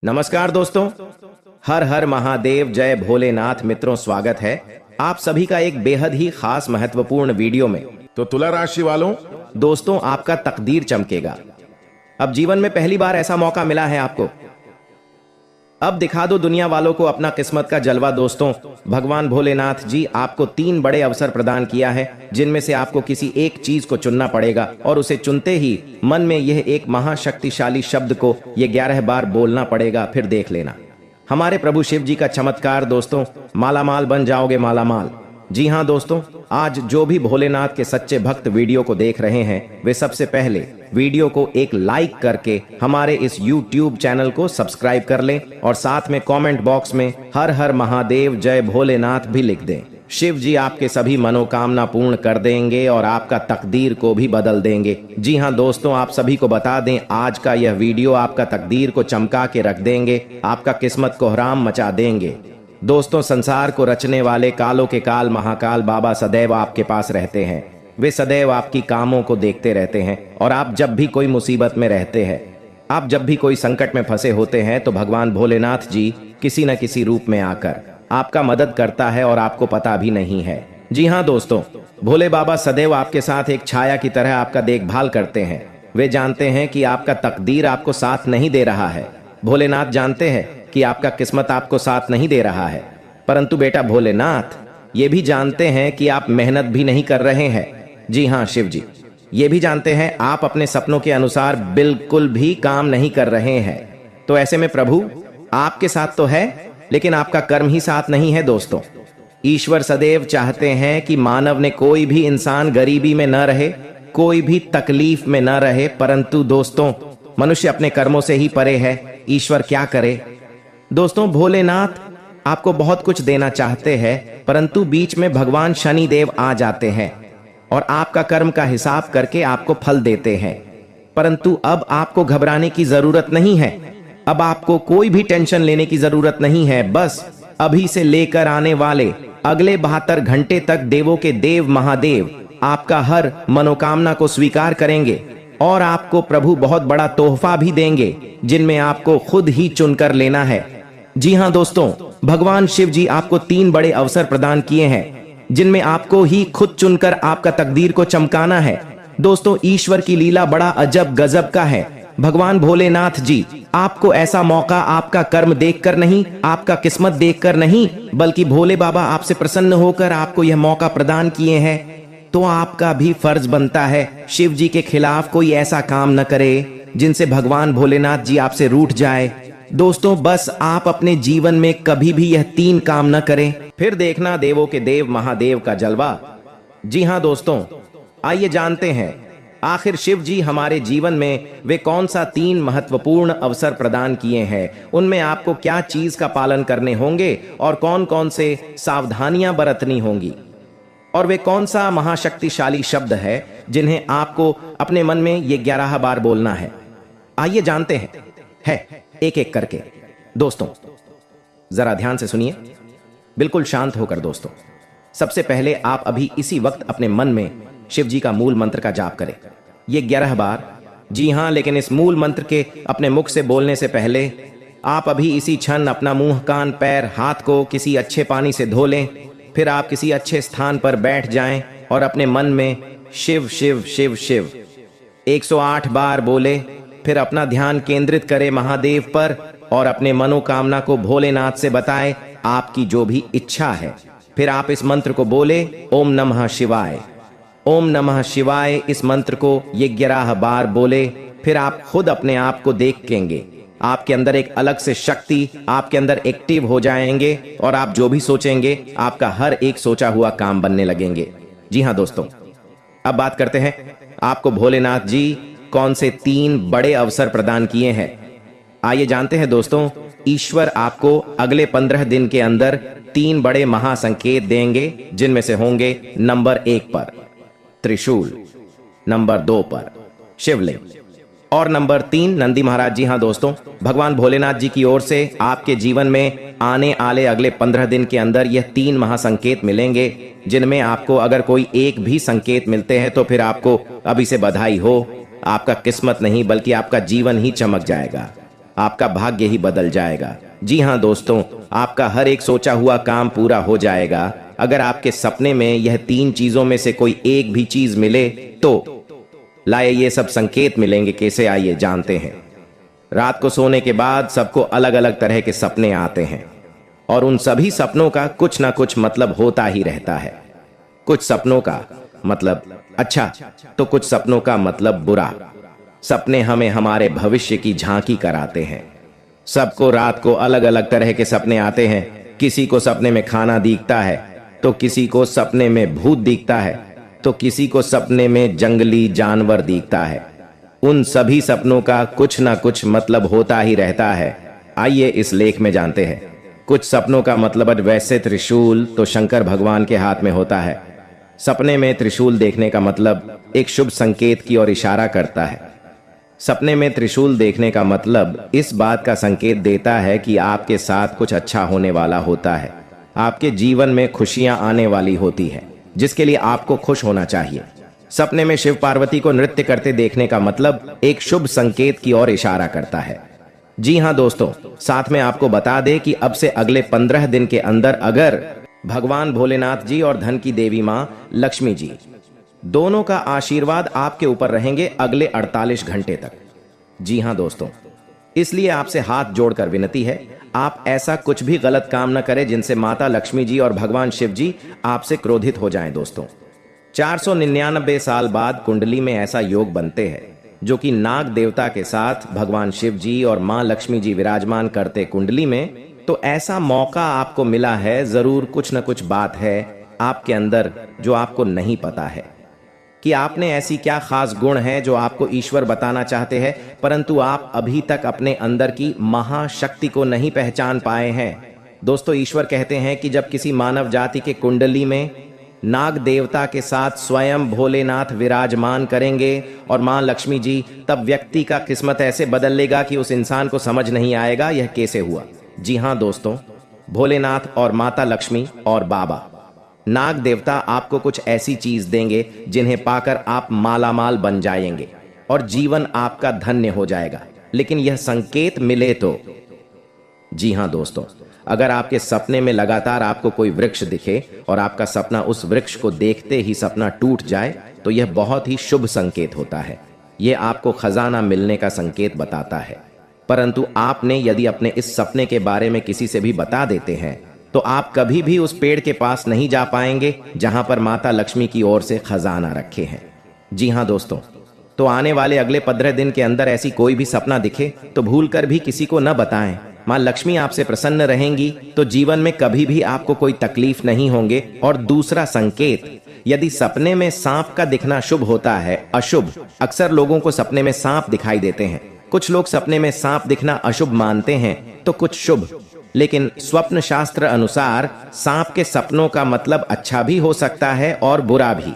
नमस्कार दोस्तों। हर हर महादेव, जय भोलेनाथ। मित्रों, स्वागत है आप सभी का एक बेहद ही खास महत्वपूर्ण वीडियो में। तो तुला राशि वालों, दोस्तों, आपका तकदीर चमकेगा। अब जीवन में पहली बार ऐसा मौका मिला है आपको। अब दिखा दो दुनिया वालों को अपना किस्मत का जलवा। दोस्तों, भगवान भोलेनाथ जी आपको 3 बड़े अवसर प्रदान किया है, जिनमें से आपको किसी एक चीज को चुनना पड़ेगा और उसे चुनते ही मन में यह एक महाशक्तिशाली शब्द को ये 11 बार बोलना पड़ेगा। फिर देख लेना हमारे प्रभु शिव जी का चमत्कार। दोस्तों, मालामाल बन जाओगे, मालामाल। जी हाँ दोस्तों, आज जो भी भोलेनाथ के सच्चे भक्त वीडियो को देख रहे हैं, वे सबसे पहले वीडियो को एक लाइक करके हमारे इस YouTube चैनल को सब्सक्राइब कर लें और साथ में कमेंट बॉक्स में हर हर महादेव, जय भोलेनाथ भी लिख दें। शिव जी आपके सभी मनोकामना पूर्ण कर देंगे और आपका तकदीर को भी बदल देंगे। जी हाँ दोस्तों, आप सभी को बता दें, आज का यह वीडियो आपका तकदीर को चमका के रख देंगे, आपका किस्मत को हराम मचा देंगे। दोस्तों, संसार को रचने वाले कालों के काल महाकाल बाबा सदैव आपके पास रहते हैं। वे सदैव आपकी कामों को देखते रहते हैं और आप जब भी कोई मुसीबत में रहते हैं, आप जब भी कोई संकट में फंसे होते हैं, तो भगवान भोलेनाथ जी किसी न किसी रूप में आकर आपका मदद करता है और आपको पता भी नहीं है। जी हाँ दोस्तों, भोले बाबा सदैव आपके साथ एक छाया की तरह आपका देखभाल करते हैं। वे जानते हैं कि आपका तकदीर आपको साथ नहीं दे रहा है। भोलेनाथ जानते हैं कि आपका किस्मत आपको साथ नहीं दे रहा है, परंतु बेटा भोलेनाथ ये भी जानते हैं कि आप मेहनत भी नहीं कर रहे हैं। जी हाँ शिव जी, ये भी जानते हैं आप अपने सपनों के अनुसार बिल्कुल भी काम नहीं कर रहे हैं। तो ऐसे में प्रभु आपके साथ तो है, लेकिन आपका कर्म ही साथ नहीं है। दोस्तों, ईश्वर सदैव चाहते हैं कि मानव ने कोई भी इंसान गरीबी में न रहे, कोई भी तकलीफ में न रहे, परंतु दोस्तों मनुष्य अपने कर्मों से ही परे है। ईश्वर क्या करे। दोस्तों, भोलेनाथ आपको बहुत कुछ देना चाहते हैं, परंतु बीच में भगवान शनिदेव आ जाते हैं और आपका कर्म का हिसाब करके आपको फल देते हैं। परंतु अब आपको घबराने की जरूरत नहीं है, अब आपको कोई भी टेंशन लेने की जरूरत नहीं है। बस अभी से लेकर आने वाले अगले 72 घंटे तक देवों के देव महादेव आपका हर मनोकामना को स्वीकार करेंगे और आपको प्रभु बहुत बड़ा तोहफा भी देंगे, जिनमें आपको खुद ही चुनकर लेना है। जी हाँ दोस्तों, भगवान शिव जी आपको 3 बड़े अवसर प्रदान किए हैं, जिनमें आपको ही खुद चुनकर आपका तकदीर को चमकाना है। दोस्तों, ईश्वर की लीला बड़ा अजब गजब का है। भगवान भोलेनाथ जी आपको ऐसा मौका आपका कर्म देखकर नहीं, आपका किस्मत देखकर नहीं, बल्कि भोले बाबा आपसे प्रसन्न होकर आपको यह मौका प्रदान किए हैं। तो आपका भी फर्ज बनता है शिव जी के खिलाफ कोई ऐसा काम न करे जिनसे भगवान भोलेनाथ जी आपसे रूठ जाए। दोस्तों, बस आप अपने जीवन में कभी भी यह 3 काम न करें, फिर देखना देवों के देव महादेव का जलवा। जी हाँ दोस्तों, आइए जानते हैं आखिर शिव जी हमारे जीवन में वे कौन सा 3 महत्वपूर्ण अवसर प्रदान किए हैं, उनमें आपको क्या चीज का पालन करने होंगे और कौन कौन से सावधानियां बरतनी होंगी, और वे कौन सा महाशक्तिशाली शब्द है जिन्हें आपको अपने मन में ये 11 बार बोलना है। आइए जानते हैं एक एक करके। दोस्तों, जरा ध्यान से सुनिए, बिल्कुल शांत होकर। दोस्तों, सबसे पहले आप अभी इसी वक्त अपने मन में शिव जी का मूल मंत्र का जाप करें, ये 11 बार। जी हाँ, लेकिन इस मूल मंत्र के अपने मुख से बोलने से पहले आप अभी इसी क्षण अपना मुंह, कान, पैर, हाथ को किसी अच्छे पानी से धो लें। फिर आप किसी अच्छे स्थान पर बैठ जाएं और अपने मन में शिव शिव शिव शिव 108 बार बोले। फिर अपना ध्यान केंद्रित करें महादेव पर और अपने मनोकामना को भोलेनाथ से बताएं, आपकी जो भी इच्छा है। फिर आप इस मंत्र को बोले, ओम नमः शिवाय, ओम नमः शिवाय। इस मंत्र को ये 11 बार बोले। फिर आप खुद अपने आप को देखेंगे, आपके अंदर एक अलग से शक्ति आपके अंदर एक्टिव हो जाएंगे और आप जो भी सोचेंगे आपका हर एक सोचा हुआ काम बनने लगेंगे। जी हाँ दोस्तों, अब बात करते हैं आपको भोलेनाथ जी कौन से 3 बड़े अवसर प्रदान किए हैं। आइए जानते हैं दोस्तों, ईश्वर आपको अगले 15 दिन के अंदर 3 बड़े महासंकेत देंगे, जिनमें से होंगे नंबर 1 पर त्रिशूल, नंबर 2 पर शिवलिंग और नंबर 3 नंदी महाराज। जी हाँ दोस्तों, भगवान भोलेनाथ जी की ओर से आपके जीवन में आने वाले अगले 15 दिन के अंदर यह 3 महासंकेत मिलेंगे, जिनमें आपको अगर कोई एक भी संकेत मिलते हैं तो फिर आपको अभी से बधाई हो। आपका किस्मत नहीं बल्कि आपका जीवन ही चमक जाएगा। आपका भाग्य ही बदल जाएगा। जी हाँ दोस्तों, आपका हर एक सोचा हुआ काम पूरा हो जाएगा। अगर आपके सपने में यह 3 चीजों में से कोई एक भी चीज मिले तो लाए ये सब संकेत मिलेंगे। कैसे, आइए जानते हैं। रात को सोने के बाद सबको अलग अलग तरह के सपने आते हैं और उन सभी सपनों का कुछ ना कुछ मतलब होता ही रहता है। कुछ सपनों का मतलब अच्छा तो कुछ सपनों का मतलब बुरा। सपने हमें हमारे भविष्य की झांकी कराते हैं। सबको रात को अलग अलग तरह के सपने आते हैं। किसी को सपने में खाना दिखता है, तो किसी को सपने में भूत दिखता है, तो किसी को सपने में जंगली जानवर दिखता है। उन सभी सपनों का कुछ ना कुछ मतलब होता ही रहता है। आइए इस लेख में जानते हैं। कुछ सपनों का मतलब वैसे त्रिशूल तो शंकर भगवान के हाथ में होता है। सपने में त्रिशूल देखने का मतलब एक शुभ संकेत की ओर इशारा करता है। सपने में त्रिशूल देखने का मतलब इस बात का संकेत देता है कि आपके साथ कुछ अच्छा होने वाला होता है। आपके जीवन में खुशियां आने वाली होती है, जिसके लिए आपको खुश होना चाहिए। सपने में शिव पार्वती को नृत्य करते देखने का मतलब एक शुभ संकेत की ओर इशारा करता है। जी हाँ दोस्तों, साथ में आपको बता दें कि अब से अगले 15 दिन के अंदर अगर भगवान भोलेनाथ जी और धन की देवी मां लक्ष्मी जी दोनों का आशीर्वाद आपके ऊपर रहेंगे अगले 48 घंटे तक। जी हां दोस्तों, इसलिए आपसे हाथ जोड़कर विनती है, आप ऐसा कुछ भी गलत काम न करें जिनसे माता लक्ष्मी जी और भगवान शिव जी आपसे क्रोधित हो जाएं। दोस्तों, 499 साल बाद कुंडली में ऐसा योग बनते हैं जो कि नाग देवता के साथ भगवान शिव जी और मां लक्ष्मी जी विराजमान करते कुंडली में, तो ऐसा मौका आपको मिला है। जरूर कुछ न कुछ बात है आपके अंदर जो आपको नहीं पता है कि आपने ऐसी क्या खास गुण है जो आपको ईश्वर बताना चाहते हैं, परंतु आप अभी तक अपने अंदर की महाशक्ति को नहीं पहचान पाए हैं। दोस्तों, ईश्वर कहते हैं कि जब किसी मानव जाति के कुंडली में नाग देवता के साथ स्वयं भोलेनाथ विराजमान करेंगे और मां लक्ष्मी जी, तब व्यक्ति का किस्मत ऐसे बदल लेगा कि उस इंसान को समझ नहीं आएगा यह कैसे हुआ। जी हां दोस्तों, भोलेनाथ और माता लक्ष्मी और बाबा नाग देवता आपको कुछ ऐसी चीज देंगे जिन्हें पाकर आप मालामाल बन जाएंगे और जीवन आपका धन्य हो जाएगा। लेकिन यह संकेत मिले तो। जी हां दोस्तों, अगर आपके सपने में लगातार आपको कोई वृक्ष दिखे और आपका सपना उस वृक्ष को देखते ही सपना टूट जाए, तो यह बहुत ही शुभ संकेत होता है। यह आपको खजाना मिलने का संकेत बताता है। परंतु आपने यदि अपने इस सपने के बारे में किसी से भी बता देते हैं तो आप कभी भी उस पेड़ के पास नहीं जा पाएंगे जहां पर माता लक्ष्मी की ओर से खजाना रखे हैं। जी हां दोस्तों, तो आने वाले अगले 15 दिन के अंदर ऐसी कोई भी सपना दिखे तो भूलकर भी किसी को न बताएं। मां लक्ष्मी आपसे प्रसन्न रहेंगी तो जीवन में कभी भी आपको कोई तकलीफ नहीं होंगे। और दूसरा संकेत, यदि सपने में सांप का दिखना शुभ होता है अशुभ, अक्सर लोगों को सपने में सांप दिखाई देते हैं। कुछ लोग सपने में सांप दिखना अशुभ मानते हैं तो कुछ शुभ, लेकिन स्वप्न शास्त्र अनुसार सांप के सपनों का मतलब अच्छा भी हो सकता है और बुरा भी।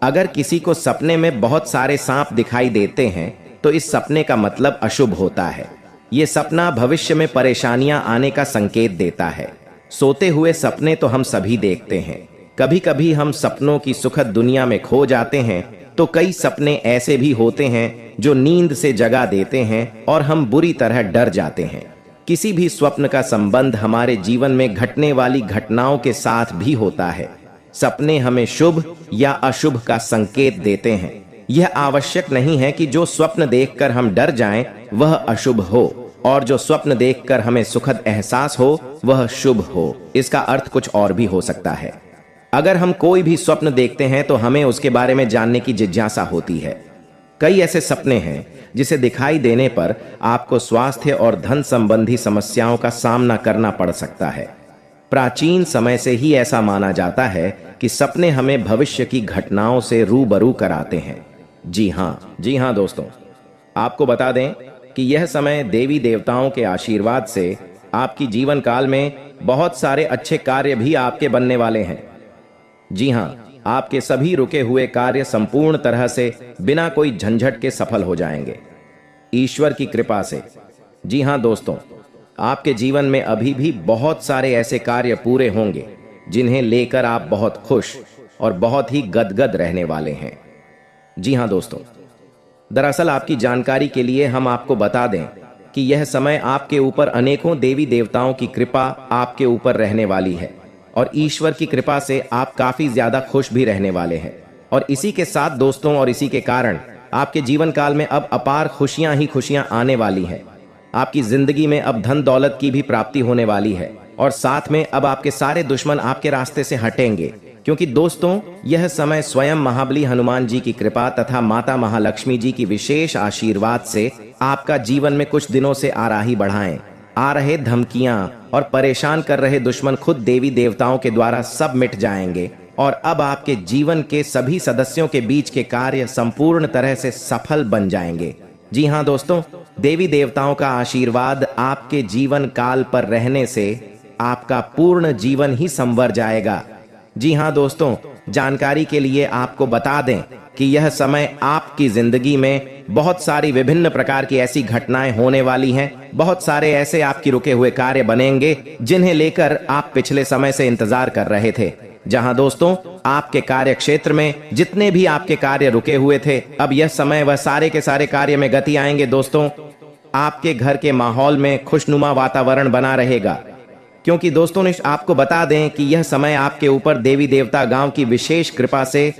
अगर किसी को सपने में बहुत सारे सांप दिखाई देते हैं तो इस सपने का मतलब अशुभ होता है। ये सपना भविष्य में परेशानियां आने का संकेत देता है। सोते हुए सपने तो हम सभी देखते हैं। कभी कभी हम सपनों की सुखद दुनिया में खो जाते हैं, तो कई सपने ऐसे भी होते हैं जो नींद से जगा देते हैं और हम बुरी तरह डर जाते हैं। किसी भी स्वप्न का संबंध हमारे जीवन में घटने वाली घटनाओं के साथ भी होता है। सपने हमें शुभ या अशुभ का संकेत देते हैं। यह आवश्यक नहीं है कि जो स्वप्न देखकर हम डर जाएं वह अशुभ हो और जो स्वप्न देखकर हमें सुखद एहसास हो वह शुभ हो। इसका अर्थ कुछ और भी हो सकता है। अगर हम कोई भी स्वप्न देखते हैं तो हमें उसके बारे में जानने की जिज्ञासा होती है। कई ऐसे सपने हैं जिसे दिखाई देने पर आपको स्वास्थ्य और धन संबंधी समस्याओं का सामना करना पड़ सकता है। प्राचीन समय से ही ऐसा माना जाता है कि सपने हमें भविष्य की घटनाओं से रूबरू कराते हैं। जी हाँ दोस्तों, आपको बता दें कि यह समय देवी देवताओं के आशीर्वाद से आपकी जीवन काल में बहुत सारे अच्छे कार्य भी आपके बनने वाले हैं। जी हाँ, आपके सभी रुके हुए कार्य संपूर्ण तरह से बिना कोई झंझट के सफल हो जाएंगे ईश्वर की कृपा से। जी हाँ दोस्तों, आपके जीवन में अभी भी बहुत सारे ऐसे कार्य पूरे होंगे जिन्हें लेकर आप बहुत खुश और बहुत ही गदगद रहने वाले हैं। जी हाँ दोस्तों, दरअसल आपकी जानकारी के लिए हम आपको बता दें कि यह समय आपके ऊपर अनेकों देवी देवताओं की कृपा आपके ऊपर रहने वाली है और ईश्वर की कृपा से आप काफी ज्यादा खुश भी रहने वाले हैं। और इसी के साथ दोस्तों, और इसी के कारण आपके जीवन काल में अब अपार खुशियां ही खुशियां आने वाली है। आपकी जिंदगी में अब धन दौलत की भी प्राप्ति होने वाली है और साथ में अब आपके सारे दुश्मन आपके रास्ते से हटेंगे, क्योंकि दोस्तों यह समय स्वयं महाबली हनुमान जी की कृपा तथा माता महालक्ष्मी जी की विशेष आशीर्वाद से आपका जीवन में कुछ दिनों से आराही बढ़ाएं। आ रहे धमकियां और परेशान कर रहे दुश्मन खुद देवी देवताओं के द्वारा सब मिट जाएंगे और अब आपके जीवन के सभी सदस्यों के बीच के कार्य संपूर्ण तरह से सफल बन जाएंगे। जी हाँ दोस्तों, देवी देवताओं का आशीर्वाद आपके जीवन काल पर रहने से आपका पूर्ण जीवन ही संवर जाएगा। जी हाँ दोस्तों, जानकारी के लिए आपको बता दें कि यह समय आपकी जिंदगी में बहुत सारी विभिन्न प्रकार की ऐसी घटनाएं होने वाली हैं। बहुत सारे ऐसे आपकी रुके हुए कार्य बनेंगे जिन्हें लेकर आप पिछले समय से इंतजार कर रहे थे। जहां दोस्तों आपके कार्य क्षेत्र में जितने भी आपके कार्य रुके हुए थे, अब यह समय वह सारे के सारे कार्य में गति आएंगे। दोस्तों आपके घर के माहौल में खुशनुमा वातावरण बना रहेगा, क्योंकि दोस्तों आपको बता दें कि यह समय आपके ऊपर देवी देवता गांव की विशेष कृपा से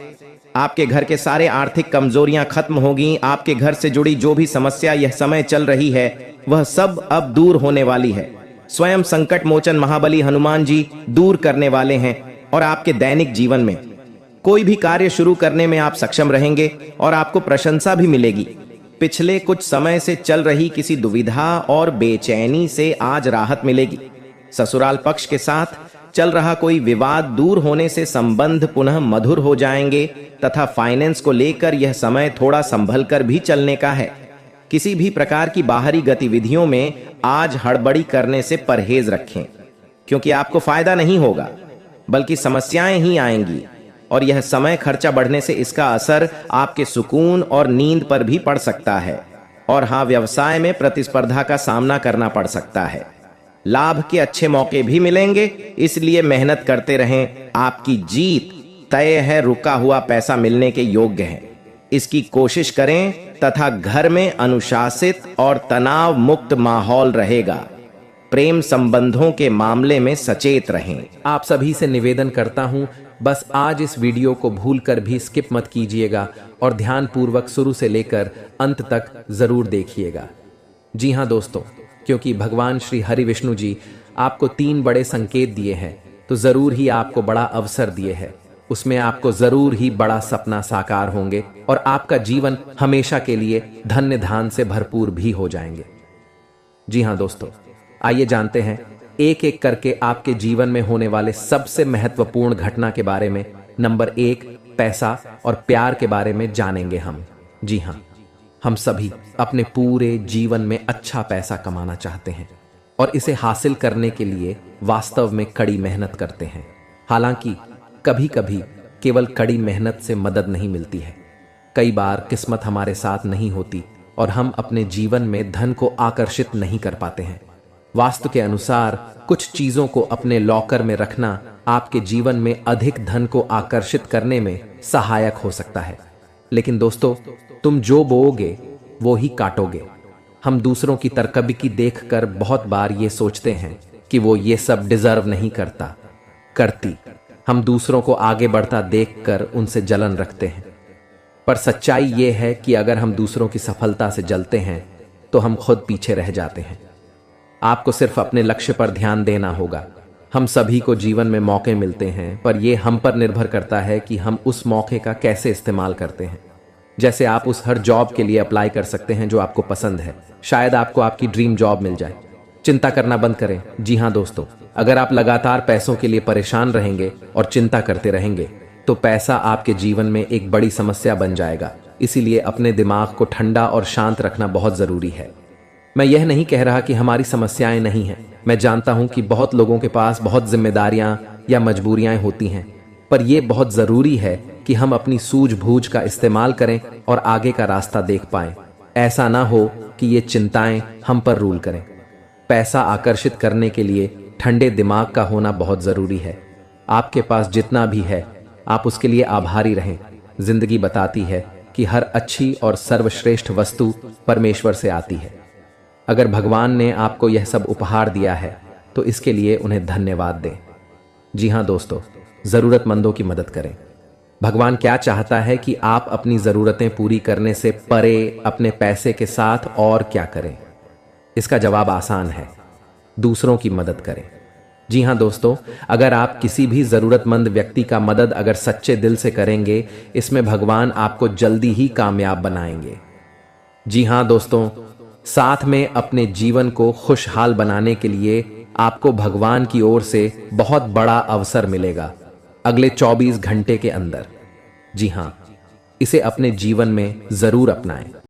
आपके घर के सारे आर्थिक कमजोरियां खत्म होगी। आपके घर से जुड़ी जो भी समस्या यह समय चल रही है वह सब अब दूर होने वाली है। स्वयं संकट मोचन महाबली हनुमान जी दूर करने वाले हैं और आपके दैनिक जीवन में कोई भी कार्य शुरू करने में आप सक्षम रहेंगे और आपको प्रशंसा भी मिलेगी। पिछले कुछ समय से चल रही किसी दुविधा और बेचैनी से आज राहत मिलेगी। ससुराल पक्ष के साथ चल रहा कोई विवाद दूर होने से संबंध पुनः मधुर हो जाएंगे तथा फाइनेंस को लेकर यह समय थोड़ा संभल कर भी चलने का है। किसी भी प्रकार की बाहरी गतिविधियों में आज हड़बड़ी करने से परहेज रखें, क्योंकि आपको फायदा नहीं होगा बल्कि समस्याएं ही आएंगी और यह समय खर्चा बढ़ने से इसका असर आपके सुकून और नींद पर भी पड़ सकता है। और हाँ, व्यवसाय में प्रतिस्पर्धा का सामना करना पड़ सकता है। लाभ के अच्छे मौके भी मिलेंगे, इसलिए मेहनत करते रहें। आपकी जीत तय है, रुका हुआ पैसा मिलने के योग्य है, इसकी कोशिश करें तथा घर में अनुशासित और तनाव मुक्त माहौल रहेगा। प्रेम संबंधों के मामले में सचेत रहें। आप सभी से निवेदन करता हूं, बस आज इस वीडियो को भूलकर भी स्किप मत कीजिएगा और ध्यानपूर्वक शुरू से लेकर अंत तक जरूर देखिएगा। जी हां दोस्तों, क्योंकि भगवान श्री हरि विष्णु जी आपको 3 बड़े संकेत दिए हैं, तो जरूर ही आपको बड़ा अवसर दिए हैं। उसमें आपको जरूर ही बड़ा सपना साकार होंगे और आपका जीवन हमेशा के लिए धन्य धान से भरपूर भी हो जाएंगे। जी हां दोस्तों, आइए जानते हैं एक एक करके आपके जीवन में होने वाले सबसे महत्वपूर्ण घटना के बारे में। नंबर 1, पैसा और प्यार के बारे में जानेंगे हम। जी हां, हम सभी अपने पूरे जीवन में अच्छा पैसा कमाना चाहते हैं और इसे हासिल करने के लिए वास्तव में कड़ी मेहनत करते हैं। हालांकि कभी कभी केवल कड़ी मेहनत से मदद नहीं मिलती है। कई बार किस्मत हमारे साथ नहीं होती और हम अपने जीवन में धन को आकर्षित नहीं कर पाते हैं। वास्तु के अनुसार कुछ चीजों को अपने लॉकर में रखना आपके जीवन में अधिक धन को आकर्षित करने में सहायक हो सकता है। लेकिन दोस्तों, तुम जो बोओगे वो ही काटोगे। हम दूसरों की तरकबकी देखकर बहुत बार ये सोचते हैं कि वो ये सब डिजर्व नहीं करती। हम दूसरों को आगे बढ़ता देखकर उनसे जलन रखते हैं, पर सच्चाई ये है कि अगर हम दूसरों की सफलता से जलते हैं तो हम खुद पीछे रह जाते हैं। आपको सिर्फ अपने लक्ष्य पर ध्यान देना होगा। हम सभी को जीवन में मौके मिलते हैं, पर यह हम पर निर्भर करता है कि हम उस मौके का कैसे इस्तेमाल करते हैं। जैसे आप उस हर जॉब के लिए अप्लाई कर सकते हैं जो आपको पसंद है। शायद आपको आपकी ड्रीम जॉब मिल जाए। चिंता करना बंद करें। जी हाँ दोस्तों, अगर आप लगातार पैसों के लिए परेशान रहेंगे और चिंता करते रहेंगे तो पैसा आपके जीवन में एक बड़ी समस्या बन जाएगा। इसीलिए अपने दिमाग को ठंडा और शांत रखना बहुत जरूरी है। मैं यह नहीं कह रहा कि हमारी समस्याएं नहीं हैं। मैं जानता हूं कि बहुत लोगों के पास बहुत जिम्मेदारियां या मजबूरियां होती हैं, पर यह बहुत जरूरी है कि हम अपनी सूझबूझ का इस्तेमाल करें और आगे का रास्ता देख पाएं। ऐसा ना हो कि ये चिंताएं हम पर रूल करें। पैसा आकर्षित करने के लिए ठंडे दिमाग का होना बहुत जरूरी है। आपके पास जितना भी है आप उसके लिए आभारी रहें। जिंदगी बताती है कि हर अच्छी और सर्वश्रेष्ठ वस्तु परमेश्वर से आती है। अगर भगवान ने आपको यह सब उपहार दिया है तो इसके लिए उन्हें धन्यवाद दें। जी हाँ दोस्तों, जरूरतमंदों की मदद करें। भगवान क्या चाहता है कि आप अपनी जरूरतें पूरी करने से परे अपने पैसे के साथ और क्या करें? इसका जवाब आसान है, दूसरों की मदद करें। जी हाँ दोस्तों, अगर आप किसी भी जरूरतमंद व्यक्ति का मदद अगर सच्चे दिल से करेंगे, इसमें भगवान आपको जल्दी ही कामयाब बनाएंगे। जी हाँ दोस्तों, साथ में अपने जीवन को खुशहाल बनाने के लिए आपको भगवान की ओर से बहुत बड़ा अवसर मिलेगा अगले 24 घंटे के अंदर। जी हाँ, इसे अपने जीवन में जरूर अपनाएं।